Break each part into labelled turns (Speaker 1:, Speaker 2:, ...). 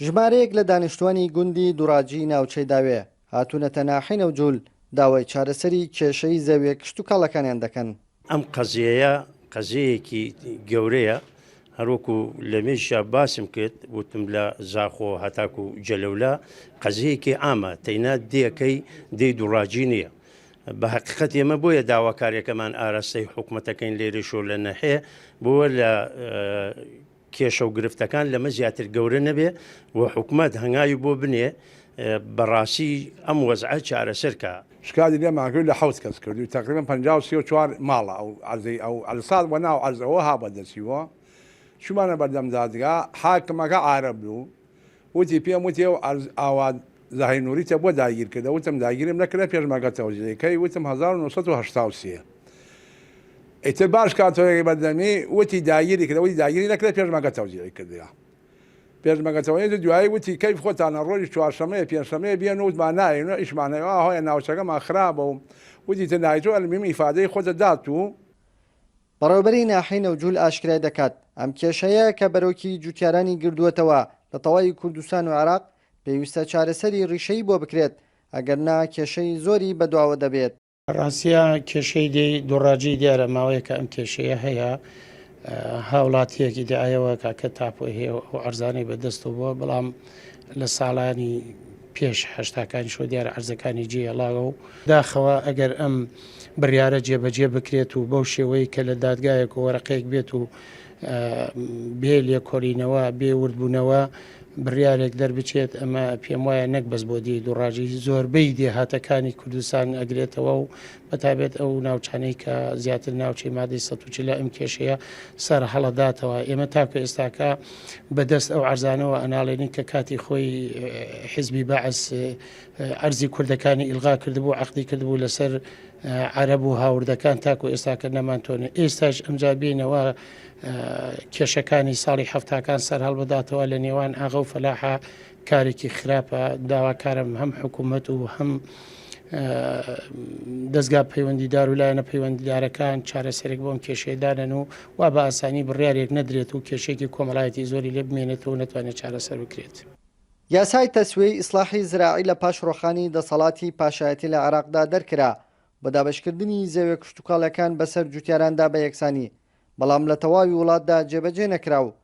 Speaker 1: ژمارەیەک لە دانیشتوانی گوندی دوڕاجی ناوچەی داوێ هاتوونەتە ناحی نەوجوول داوای چارەسەری کێشەی زەویە کشت و کاڵەکانیان دەکەن.
Speaker 2: ئەم قەزیەیە قەزەیەکی گەورەیە، هەروەکو لە مێژە باسم کرد وتم لە زاخۆ هەتاکو و جەلەولا قەزەیەکی ئامە تەینا دێەکەی دەی دوڕاجی نییە. بە حقیقەت ئێمە بۆیە داواکاریەکەمان ئاراستەی حکوومەتەکەین لێرەشۆ لە نەحێ بۆوە لە کێشە و گرفتەکان لەمە زیاتر گەورە نەبێ و حکوومەت هەنگاوی بۆ بنێ بەڕاستی ئەم وەزعە چارەسەرکە.
Speaker 3: شکاتی لێماکرد لە حوت کەس کردی و تقریبا 54 ماڵە ئەو عەرزەی ئەو ئەلساد وە ناو عەرزەوە ها بەدەچیوە چوومانە بەردەم دادگا حاکمەکە عارەب بوو وتی پێم وتی ئەو ئاوا زاهی نووریتە بۆ داگیر کردە وتم داگیرم نەکردە پێشمەکە تەوزیەکەی وتم 1970 ئیتر باش کاتۆرێکی بەردەمی وتی داگیری کردە وتی داگیری نەکردە پێشمەکە تەوزیەی کردیا پێشمەکەتەوەی دوایی وتی کەیف خۆتانە ڕۆژی چوارشەمەیە پێنجشەمەیە بێن وتمان ناین ئیشمانەوە هۆیە ناوچەکەمان خراپە و وتی تر نایتۆ ئەلمیم ئیفادەی خۆتە دات و
Speaker 1: بەڕێوەبەری ناحی نەوجوول ئاشکرای دەکات ئەم کێشەیە کە بەرەوکی جوتیارانی گردووەتەوە لە تەواوی کوردستان و عێراق پێویستە چارەسەری ڕیشەی بۆ بکرێت ئەگەرنا کێشەی زۆری بەدواوە دەبێت.
Speaker 4: ڕاستیە کێشەی دەی دوڕاجی دیارە ماوەیە کە ئەم کێشەیە هەیە هاوڵاتیەکی دایەوە کاکە تاپۆی هەیە و ئەرزانەی بەدەستەوە بووە بەڵام لە ساڵانی پێش هەشتاکانی شۆ دیارە ئەرزەکانی جێڵاوە و داخەوە ئەگەر ئەم بڕیارە جێبەجێ بکرێت و بەو شێوەی کە لە دادگایەک و وەرەقەیەک بێت و بێ لێکۆڵینەوە بێ وردبوونەوە بڕیارێک دەربچێت ئەمە پێم وایە نەک بەس بۆ دی دوڕاجی زۆربەی دێهاتەکانی کوردستان ئەگرێتەوە و بەتابێت ئەو ناوچانەی کە زیاتر ناوچەی مادەی ١40 لە ئەم کێشەیە سەر هەڵەداتەوە. ئێمە تاکە ئێستاکە بەدەست ئەو ئەرزانەوە ئەناڵێنی کە کاتی خۆی حیزبی بەعس ئەرزی کوردەکانی ئیلغا کردبوو عەقدی کردبوو لەسەر عەرەب و هاوردەکان تاکو ئێستاکە نەمانتۆنێ ئێستاش ئەمجا بینەوە کێشەکانی ساڵی هەفتاکان سەر هەڵبداتەوە لە نێوان ئاغا و فەلاحە کارێکی خراپە. داواکارم هەم حکوومەت و هەم دەستگا پەیوەندیدار و لایەنە پەیوەندیدارەکان چارەسەرێک بۆم کێشەیەدانن و وا بە ئاسانی بڕیارێک نەدرێت و کێشێکی کۆمەڵایەتی زۆری لێ بمێنێتەوە نەتوانێت چارەسەر بکرێت.
Speaker 1: یاسای تەسوێی ئیسلاحی زراعی لە پاش ڕۆخانی دەسەڵاتی پاشایەتی لە عێراقدا دەرکرا بە دابەشکردنی زەویە کشتوکاڵەکان بەسەر جوتیاراندا بە یەکسانی بەڵام لە تەواوی وڵاتدا جێبەجێ نەکراو.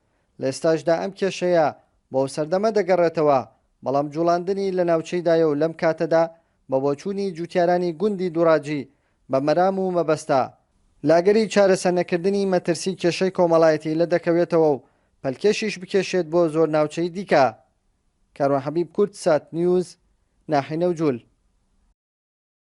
Speaker 1: لە ئێستاشدا ئەم کێشەیە بۆ سەردەمە دەگەڕێتەوە بەڵام جوڵاندنی لە ناوچەیدایە و لەم کاتەدا بە بۆچوونی جوتیارانی گوندی دوڕاجی بە مەرام و مەبەستا لاگەری چارەسەر نەکردنی مەترسی کێشەی کۆمەڵایەتی لە دەکەوێتەوە و پەلکێشیش بکێشێت بۆ زۆر ناوچەی دیکە. کاروان حەبیب، کورد سات نیوز، ناحی نەوجوول.